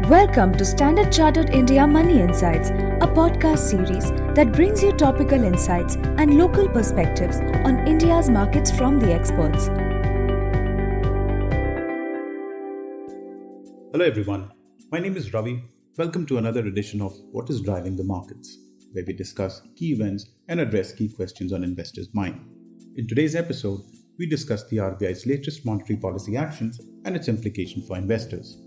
Welcome to Standard Chartered India Money Insights, a podcast series that brings you topical insights and local perspectives on India's markets from the experts. Hello everyone, my name is Ravi. Welcome to another edition of What is Driving the Markets, where we discuss key events and address key questions on investors' mind. In today's episode, we discuss the RBI's latest monetary policy actions and its implication for investors.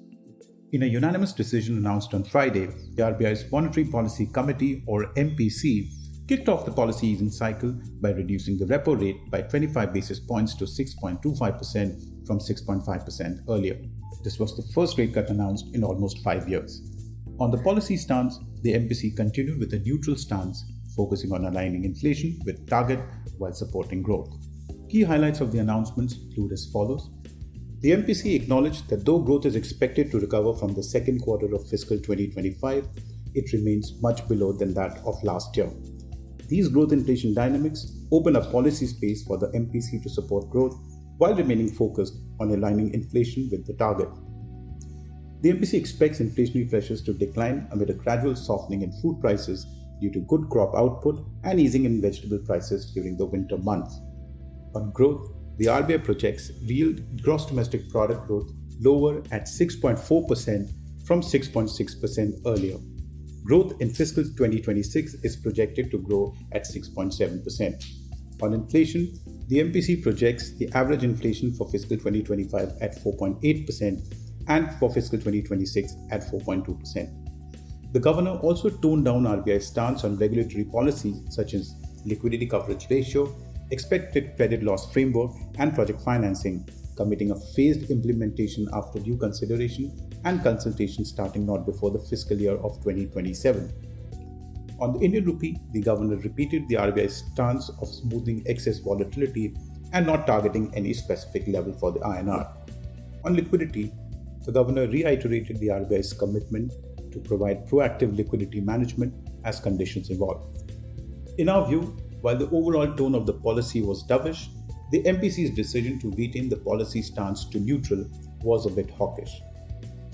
In a unanimous decision announced on Friday, the RBI's Monetary Policy Committee, or MPC, kicked off the policy easing cycle by reducing the repo rate by 25 basis points to 6.25% from 6.5% earlier. This was the first rate cut announced in almost 5 years. On the policy stance, the MPC continued with a neutral stance, focusing on aligning inflation with target while supporting growth. Key highlights of the announcements include as follows. The MPC acknowledged that though growth is expected to recover from the second quarter of fiscal 2025, it remains much below than that of last year. These growth inflation dynamics open up policy space for the MPC to support growth while remaining focused on aligning inflation with the target. The MPC expects inflationary pressures to decline amid a gradual softening in food prices due to good crop output and easing in vegetable prices during the winter months. On growth, the RBI projects real gross domestic product growth lower at 6.4% from 6.6% earlier. Growth in fiscal 2026 is projected to grow at 6.7%. On inflation, the MPC projects the average inflation for fiscal 2025 at 4.8% and for fiscal 2026 at 4.2%. The governor also toned down RBI's stance on regulatory policies such as liquidity coverage ratio, expected credit loss framework, and project financing, committing a phased implementation after due consideration and consultation starting not before the fiscal year of 2027. On the Indian rupee, the governor repeated the RBI's stance of smoothing excess volatility and not targeting any specific level for the INR. On liquidity, the governor reiterated the RBI's commitment to provide proactive liquidity management as conditions evolve. In our view, while the overall tone of the policy was dovish, the MPC's decision to retain the policy stance to neutral was a bit hawkish.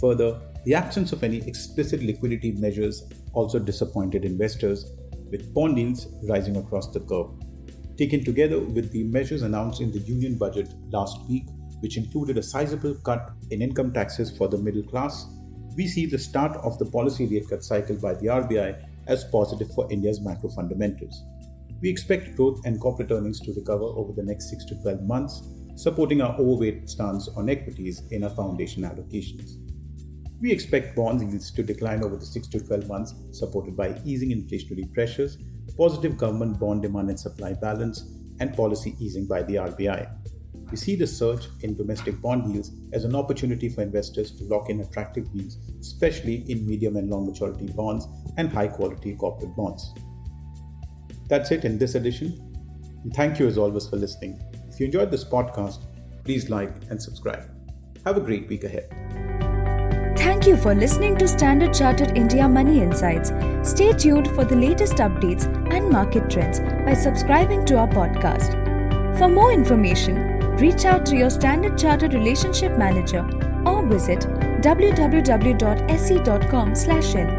Further, the absence of any explicit liquidity measures also disappointed investors, with bond yields rising across the curve. Taken together with the measures announced in the Union Budget last week, which included a sizable cut in income taxes for the middle class, we see the start of the policy rate cut cycle by the RBI as positive for India's macro fundamentals. We expect growth and corporate earnings to recover over the next 6 to 12 months, supporting our overweight stance on equities in our foundation allocations. We expect bond yields to decline over the 6 to 12 months, supported by easing inflationary pressures, positive government bond demand and supply balance, and policy easing by the RBI. We see the surge in domestic bond yields as an opportunity for investors to lock in attractive yields, especially in medium and long maturity bonds and high-quality corporate bonds. That's it in this edition. And thank you as always for listening. If you enjoyed this podcast, please like and subscribe. Have a great week ahead. Thank you for listening to Standard Chartered India Money Insights. Stay tuned for the latest updates and market trends by subscribing to our podcast. For more information, reach out to your Standard Chartered Relationship Manager or visit www.se.com/in.